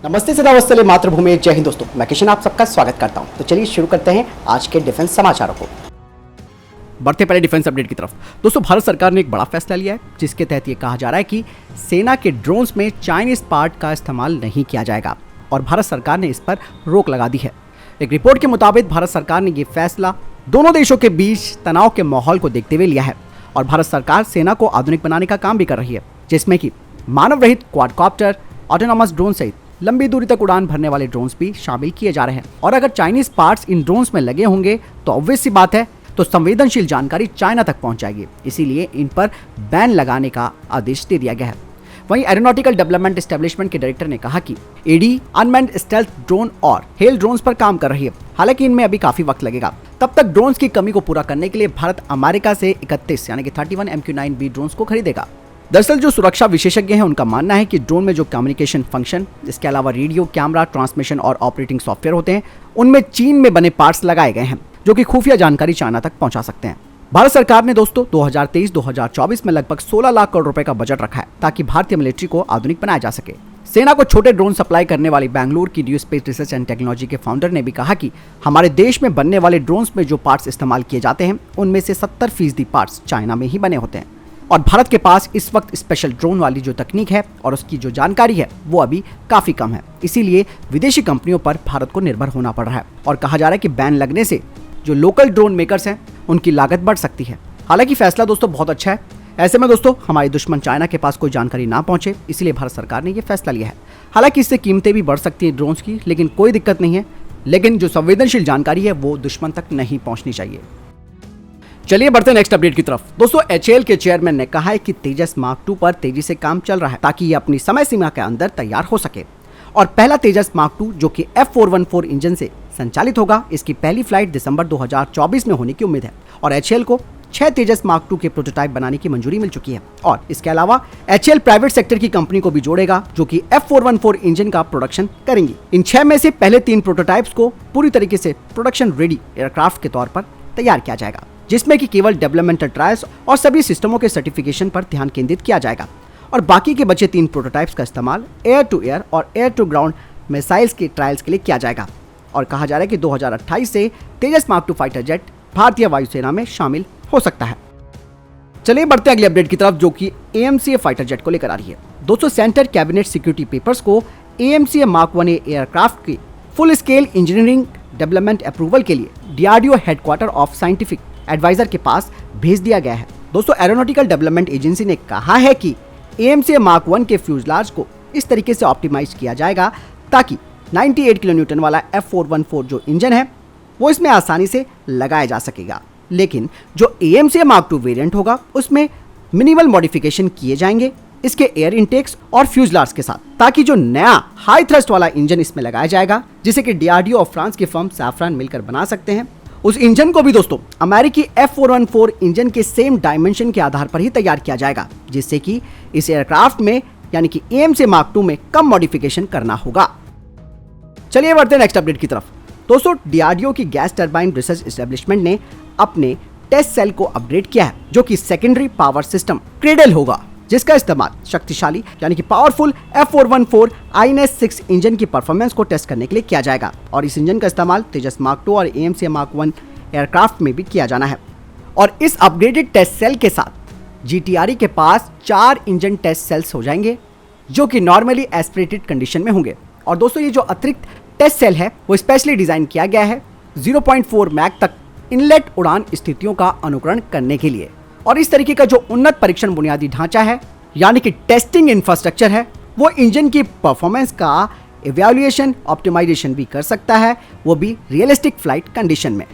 नमस्ते से नमस्ते मातृभूमि, जय हिंद दोस्तों। मैं किशन आप सबका स्वागत करता हूं। तो चलिए शुरू करते हैं आज के डिफेंस समाचारों को। बढ़ते पहले डिफेंस अपडेट की तरफ। दोस्तों, भारत सरकार ने एक बड़ा फैसला लिया है जिसके तहत ये कहा जा रहा है कि सेना के ड्रोन्स में चाइनीज पार्ट का इस्तेमाल नहीं किया जाएगा और भारत सरकार ने इस पर रोक लगा दी है। एक रिपोर्ट के मुताबिक भारत सरकार ने ये फैसला दोनों देशों के बीच तनाव के माहौल को देखते हुए लिया है और भारत सरकार सेना को आधुनिक बनाने का काम भी कर रही है, जिसमें कि मानव रहित क्वाडकॉप्टर, ऑटोनॉमस ड्रोन सहित लंबी दूरी तक उड़ान भरने वाले ड्रोन्स भी शामिल किए जा रहे हैं। और अगर चाइनीज पार्ट्स इन ड्रोन्स में लगे होंगे तो ऑब्वियस सी बात है तो संवेदनशील जानकारी चाइना तक पहुंच जाएगी, इसीलिए इन पर बैन लगाने का आदेश दे दिया गया है। वहीं एरोनॉटिकल डेवलपमेंट एस्टेब्लिशमेंट के डायरेक्टर ने कहा कि एडी अनमैन्ड स्टेल्थ ड्रोन और हेल ड्रोन्स पर काम कर रही है, हालांकि इनमें अभी काफी वक्त लगेगा। तब तक ड्रोन्स की कमी को पूरा करने के लिए भारत अमेरिका से 31 यानी कि 31 MQ-9B ड्रोन्स को खरीदेगा। दरअसल जो सुरक्षा विशेषज्ञ हैं उनका मानना है कि ड्रोन में जो कम्युनिकेशन फंक्शन, इसके अलावा रेडियो, कैमरा, ट्रांसमिशन और ऑपरेटिंग सॉफ्टवेयर होते हैं, उनमें चीन में बने पार्ट्स लगाए गए हैं जो कि खुफिया जानकारी चाइना तक पहुंचा सकते हैं। भारत सरकार ने दोस्तों 2023-2024 में लगभग 16 लाख करोड़ रुपए का बजट रखा है ताकि भारतीय मिलिट्री को आधुनिक बनाया जा सके। सेना को छोटे ड्रोन सप्लाई करने वाली बेंगलुरु की due space research and technology के फाउंडर ने भी कहा कि हमारे देश में बनने वाले ड्रोन्स में जो पार्ट्स इस्तेमाल किए जाते हैं उनमें से 70% पार्ट्स चाइना में ही बने होते हैं और भारत के पास इस वक्त स्पेशल ड्रोन वाली जो तकनीक है और उसकी जो जानकारी है वो अभी काफी कम है, इसीलिए विदेशी कंपनियों पर भारत को निर्भर होना पड़ रहा है। और कहा जा रहा है कि बैन लगने से जो लोकल ड्रोन मेकर्स हैं उनकी लागत बढ़ सकती है। हालांकि फैसला दोस्तों बहुत अच्छा है। ऐसे में दोस्तों हमारे दुश्मन चाइना के पास कोई जानकारी ना पहुंचे, इसलिए भारत सरकार ने यह फैसला लिया है। हालांकि इससे कीमतें भी बढ़ सकती हैं ड्रोन्स की, लेकिन कोई दिक्कत नहीं है। लेकिन जो संवेदनशील जानकारी है वो दुश्मन तक नहीं पहुंचनी चाहिए। चलिए बढ़ते हैं नेक्स्ट अपडेट की तरफ। दोस्तों, HAL के चेयरमैन ने कहा है कि तेजस मार्क 2 पर तेजी से काम चल रहा है ताकि ये अपनी समय सीमा के अंदर तैयार हो सके और पहला तेजस मार्क 2 जो कि F414 इंजन से संचालित होगा, इसकी पहली फ्लाइट दिसंबर 2024 में होने की उम्मीद है। और HAL को 6 तेजस मार्क 2 के प्रोटोटाइप बनाने की मंजूरी मिल चुकी है और इसके अलावा HAL प्राइवेट सेक्टर की कंपनी को भी जोड़ेगा जो कि F414 इंजन का प्रोडक्शन करेंगी। इन 6 में से पहले 3 प्रोटोटाइप्स को पूरी तरीके से प्रोडक्शन रेडी एयरक्राफ्ट के तौर पर तैयार किया जाएगा, जिसमें कि केवल डेवलपमेंटल ट्रायल्स और सभी सिस्टमों के सर्टिफिकेशन पर ध्यान केंद्रित किया जाएगा और बाकी के बचे 3 प्रोटोटाइप्स का इस्तेमाल एयर टू एयर और एयर टू ग्राउंड मिसाइल्स के ट्रायल्स के लिए किया जाएगा। और कहा जा रहा है कि 2028 से तेजस मार्क 2 फाइटर जेट भारतीय वायुसेना में शामिल हो सकता है। चलिए बढ़ते हैं अगले अपडेट की तरफ जो कि AMCA फाइटर जेट को लेकर आ रही है। दोस्तों, सेंटर कैबिनेट सिक्योरिटी पेपर्स को AMCA मार्क 1A एयरक्राफ्ट की full scale engineering development approval के लिए DRDO headquarter of scientific adviser के पास भेज दिया गया है। दोस्तों, एरोनॉटिकल डेवलपमेंट एजेंसी ने कहा है कि AMCA मार्क 1 के फ्यूजलाज को इस तरीके से ऑप्टिमाइज किया जाएगा ताकि 98 किलो न्यूटन वाला F414 जो इंजन है वो इसमें आसानी से लगाया जा सकेगा। लेकिन जो AMCA मार्क 2 वेरिएंट होगा उसमें मिनिमल मॉडिफिकेशन किए जाएंगे इसके एयर इनटेक्स और फ्यूजलाज के साथ, ताकि जो नया हाई थ्रस्ट वाला इंजन इसमें लगाया जाएगा जिसे कि DRDO और फ्रांस की फर्म सैफ्रन मिलकर बना सकते हैं, उस इंजन को भी दोस्तों अमेरिकी F414 इंजन के सेम डायमेंशन के आधार पर ही तैयार किया जाएगा, जिससे कि इस एयरक्राफ्ट में यानी कि AMCA मार्क 2 में कम मॉडिफिकेशन करना होगा। चलिए बढ़ते हैं नेक्स्ट अपडेट की तरफ। दोस्तों, DRDO की गैस टरबाइन रिसर्च एस्टेब्लिशमेंट ने अपने टेस्ट सेल को अपग्रेड किया है जो कि सेकेंडरी पावर सिस्टम क्रेडल होगा, जिसका इस्तेमाल शक्तिशाली यानी कि पावरफुल F414 INS-6 इंजन की परफॉर्मेंस को टेस्ट करने के लिए किया जाएगा और इस इंजन का इस्तेमाल तेजस मार्क 2 और AMCA मार्क 1 एयरक्राफ्ट में भी किया जाना है। और इस अपग्रेडेड टेस्ट सेल के साथ GTRE के पास 4 इंजन टेस्ट सेल्स हो जाएंगे जो कि नॉर्मली एस्पिरेटेड कंडीशन में होंगे। और दोस्तों, ये जो अतिरिक्त टेस्ट सेल है वो स्पेशली डिजाइन किया गया है 0.4 मैक तक इनलेट उड़ान स्थितियों का अनुकरण करने के लिए। और इस तरीके का जो उन्नत परीक्षण बुनियादी ढांचा है यानी कि टेस्टिंग इंफ्रास्ट्रक्चर है वो इंजन की परफॉर्मेंस का इवैल्यूएशन ऑप्टिमाइजेशन भी कर सकता है, वो भी रियलिस्टिक फ्लाइट कंडीशन में।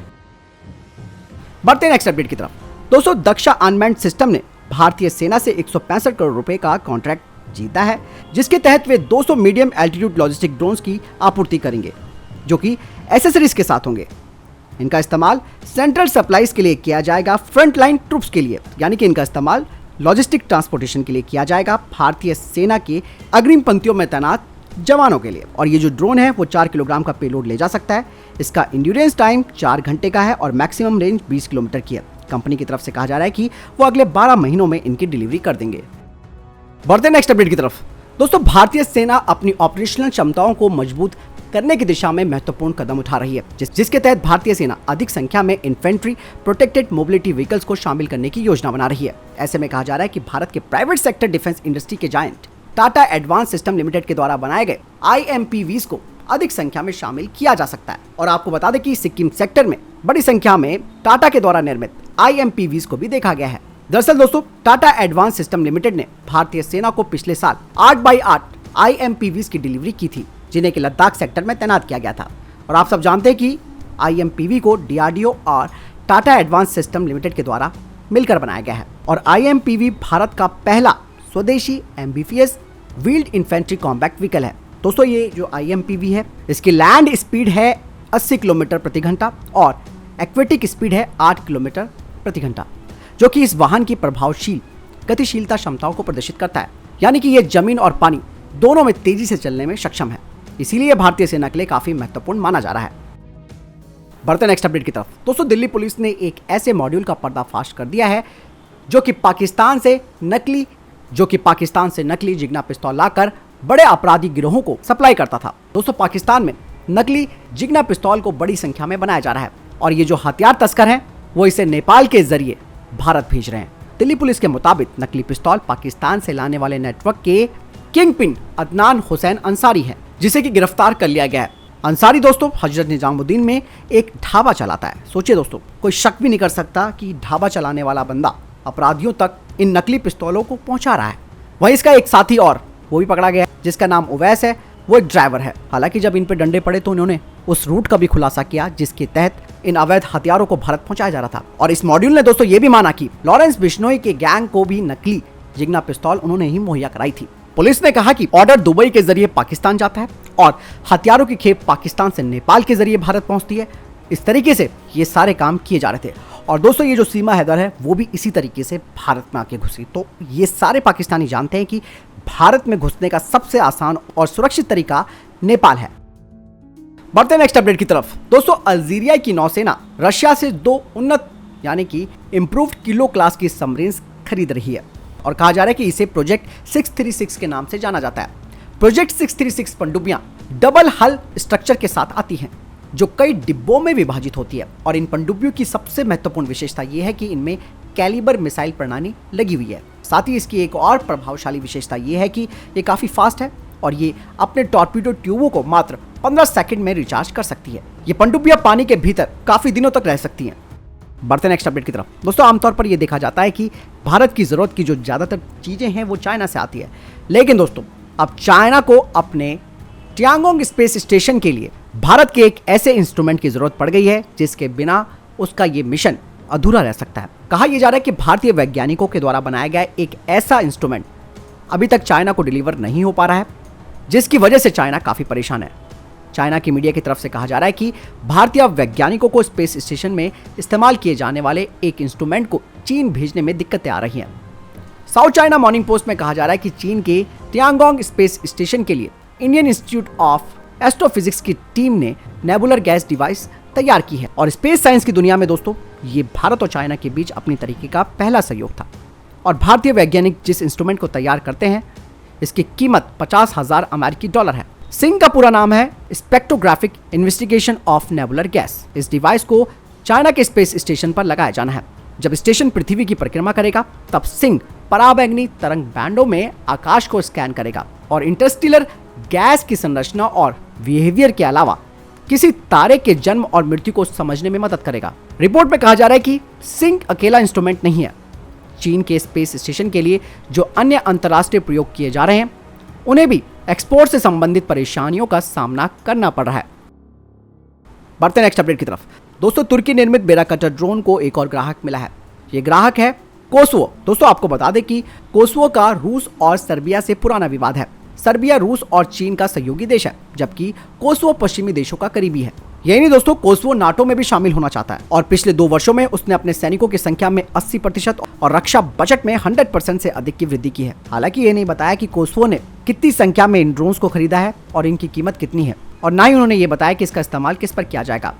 बढ़ते नेक्स्ट अपडेट की तरफ। दोस्तों, दक्षा अनमैन्ड सिस्टम ने भारतीय सेना से 165 करोड़ रुपए का कॉन्ट्रैक्ट जीता है, जिसके तहत वे 200 मीडियम एल्टीट्यूड लॉजिस्टिक ड्रोन्स की आपूर्ति करेंगे जो कि एसेसरीज के साथ होंगे। इनका इस्तेमाल सेंट्रल सप्लाईज के लिए किया जाएगा फ्रंट लाइन ट्रूप्स के लिए, यानी कि इनका इस्तेमाल लॉजिस्टिक ट्रांसपोर्टेशन के लिए किया जाएगा भारतीय सेना के अग्रिम पंक्तियों में तैनात जवानों के लिए। और ये जो ड्रोन है वो 4 किलोग्राम का पेलोड ले जा सकता है। इसका इंड्योरेंस टाइम 4 घंटे का है और मैक्सिमम रेंज 20 किलोमीटर की है। कंपनी की तरफ से कहा जा रहा है कि वो अगले 12 महीनों में इनकी डिलीवरी कर देंगे। बढ़ते नेक्स्ट अपडेट की तरफ। दोस्तों भारतीय सेना अपनी ऑपरेशनल क्षमताओं को मजबूत करने की दिशा में महत्वपूर्ण कदम उठा रही है, जिसके तहत भारतीय सेना अधिक संख्या में इन्फेंट्री प्रोटेक्टेड मोबिलिटी व्हीकल्स को शामिल करने की योजना बना रही है। ऐसे में कहा जा रहा है कि भारत के प्राइवेट सेक्टर डिफेंस इंडस्ट्री के giant Tata advance system limited के द्वारा बनाए गए IMPVs को अधिक संख्या में शामिल किया जा सकता है। और आपको बता दें कि सिक्किम सेक्टर में बड़ी संख्या में टाटा के द्वारा निर्मित IMPVs को भी देखा गया है। दरअसल दोस्तों टाटा एडवांस सिस्टम लिमिटेड ने भारतीय सेना को पिछले साल 8x8 IMPVs की डिलीवरी की थी, जिन्हें कि लद्दाख सेक्टर में तैनात किया गया था। और आप सब जानते हैं कि IMPV को DRDO और टाटा एडवांस सिस्टम लिमिटेड के द्वारा मिलकर बनाया गया है। और IMPV भारत का पहला स्वदेशी amphibious wheeled infantry combat vehicle है। दोस्तों ये जो IMPV है इसकी लैंड स्पीड है 80 किलोमीटर प्रति घंटा और एक्वेटिक स्पीड है 8 किलोमीटर प्रति घंटा, जो कि इस वाहन की प्रभावशील गतिशीलता क्षमताओं को प्रदर्शित करता है। यानी कि यह जमीन और पानी दोनों में तेजी से चलने में सक्षम है, इसीलिए भारतीय सेना के लिए काफी महत्वपूर्ण माना जा रहा है। बढ़ते नेक्स्ट अपडेट की तरफ। दोस्तों दिल्ली पुलिस ने एक ऐसे मॉड्यूल का पर्दाफाश कर दिया है जो कि पाकिस्तान से नकली जिग्ना पिस्तौल लाकर बड़े अपराधी गिरोहों को सप्लाई करता था। दोस्तों पाकिस्तान में नकली जिग्ना पिस्तौल को बड़ी संख्या में बनाया जा रहा है और ये जो हथियार तस्कर हैं वो इसे नेपाल के जरिए भारत भेज रहे हैं। दिल्ली पुलिस के मुताबिक नकली पिस्तौल पाकिस्तान से लाने वाले नेटवर्क के किंग पिन अदनान हुसैन अंसारी है, जिसे कि गिरफ्तार कर लिया गया है। अंसारी दोस्तों हजरत निजामुद्दीन में एक ढाबा चलाता है। सोचिए दोस्तों, कोई शक भी नहीं कर सकता कि ढाबा चलाने वाला बंदा अपराधियों तक इन नकली पिस्तौलों को पहुंचा रहा है। वहीं इसका एक साथी और वो भी पकड़ा गया जिसका नाम उवैस है, वो एक ड्राइवर है। हालांकि जब इन पे डंडे पड़े तो उन्होंने उस रूट का भी खुलासा किया जिसके तहत इन अवैध हथियारों को भारत पहुंचाया जा रहा था। और इस मॉड्यूल ने दोस्तों ये भी माना कि लॉरेंस बिश्नोई के गैंग को भी नकली जिग्ना पिस्तौल उन्होंने ही मुहैया कराई थी। पुलिस ने कहा कि ऑर्डर दुबई के जरिए पाकिस्तान जाता है और हथियारों की खेप पाकिस्तान से नेपाल के जरिए भारत पहुंचती है। इस तरीके से ये सारे काम किए जा रहे थे। और दोस्तों ये जो सीमा हैदर है वो भी इसी तरीके से भारत में आके घुसी। तो ये सारे पाकिस्तानी जानते हैं कि भारत में घुसने का सबसे आसान और सुरक्षित तरीका नेपाल है। बढ़ते नेक्स्ट अपडेट की तरफ। दोस्तों अल्जीरिया की नौसेना रशिया से 2 उन्नत यानी कि इंप्रूव्ड किलो क्लास की सबमरीन्स खरीद रही है और कहा जा रहा है कि इसे प्रोजेक्ट 636 के नाम से जाना जाता है। प्रोजेक्ट 636 पनडुब्बियां डबल हल स्ट्रक्चर के साथ आती हैं जो कई डिब्बों में विभाजित होती है। और इन पनडुब्बियों की सबसे महत्वपूर्ण विशेषता यह है कि इनमें कैलिबर मिसाइल प्रणाली लगी हुई है। साथ ही इसकी एक और प्रभावशाली विशेषता यह है कि ये काफ़ी फास्ट है और ये अपने टॉर्पीडो ट्यूबों को मात्र 15 सेकंड में रिचार्ज कर सकती है। ये पनडुब्बियां पानी के भीतर काफ़ी दिनों तक रह सकती हैं। बढ़ते नेक्स्ट अपडेट की तरफ। दोस्तों आमतौर पर यह देखा जाता है कि भारत की ज़रूरत की जो ज़्यादातर चीज़ें हैं वो चाइना से आती है, लेकिन दोस्तों अब चाइना को अपने टियांगोंग स्पेस स्टेशन के लिए भारत के एक ऐसे इंस्ट्रूमेंट की ज़रूरत पड़ गई है जिसके बिना उसका ये मिशन अधूरा रह सकता है। कहा यह जा रहा है कि भारतीय वैज्ञानिकों के द्वारा बनाया गया एक ऐसा इंस्ट्रूमेंट अभी तक चाइना को डिलीवर नहीं हो पा रहा है, जिसकी वजह से चाइना काफ़ी परेशान है। चाइना की मीडिया की तरफ से कहा जा रहा है कि भारतीय वैज्ञानिकों को स्पेस स्टेशन में इस्तेमाल किए जाने वाले एक इंस्ट्रूमेंट को चीन भेजने में दिक्कतें आ रही हैं। साउथ चाइना मॉर्निंग पोस्ट में कहा जा रहा है कि चीन के टियांगोंग स्पेस स्टेशन के लिए इंडियन इंस्टीट्यूट ऑफ एस्ट्रोफिजिक्स की टीम ने नेबुलर गैस डिवाइस तैयार की है। और स्पेस साइंस की दुनिया में दोस्तों ये भारत और चाइना के बीच अपनी तरीके का पहला सहयोग था। और भारतीय वैज्ञानिक जिस इंस्ट्रूमेंट को तैयार करते हैं इसकी कीमत $50,000 अमेरिकी है। सिंग का पूरा नाम है spectrographic investigation of nebular gas. इस डिवाइस को चाइना के स्पेस स्टेशन पर लगाया जाना है। जब स्टेशन पृथ्वी की परिक्रमा करेगा तब सिंग पराबैंगनी तरंग बैंडों में आकाश को स्कैन करेगा और इंटरस्टेलर गैस की संरचना और बिहेवियर के अलावा किसी तारे के जन्म और मृत्यु को समझने में मदद करेगा। रिपोर्ट में कहा जा रहा है कि सिंग अकेला इंस्ट्रूमेंट नहीं है। चीन के स्पेस स्टेशन के लिए जो अन्य अंतर्राष्ट्रीय प्रयोग किए जा रहे हैं उन्हें भी एक्सपोर्ट से संबंधित परेशानियों का सामना करना पड़ रहा है। बढ़ते नेक्स्ट अपडेट की तरफ। दोस्तों तुर्की निर्मित बेराकटर ड्रोन को एक और ग्राहक मिला है। ये ग्राहक है कोसोवो। दोस्तों आपको बता दें कि कोसोवो का रूस और सर्बिया से पुराना विवाद है। सर्बिया रूस और चीन का सहयोगी देश है, जबकि कोसोवो पश्चिमी देशों का करीबी है। यही नहीं दोस्तों, कोसोवो नाटो में भी शामिल होना चाहता है और पिछले 2 वर्षों में उसने अपने सैनिकों की संख्या में 80% और रक्षा बजट में 100% से अधिक की वृद्धि की है। हालांकि ये नहीं बताया कि कोसोवो ने कितनी संख्या में इन ड्रोन्स को खरीदा है और इनकी कीमत कितनी है, और ना ही उन्होंने ये बताया कि इसका इस्तेमाल किस पर किया जाएगा।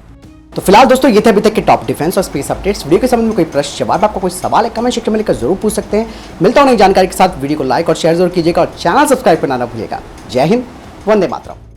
तो फिलहाल दोस्तों ये थे अभी तक के टॉप डिफेंस और स्पेस अपडेट्स। वीडियो के संबंध में कोई प्रश्न जवाब, आपका कोई सवाल है, कमेंट सेक्शन में लिखकर जरूर पूछ सकते हैं। मिलता हूं नई जानकारी के साथ। वीडियो को लाइक और शेयर जरूर कीजिएगा और चैनल सब्सक्राइब करना ना भूलिएगा। जय हिंद, वंदे मातरम।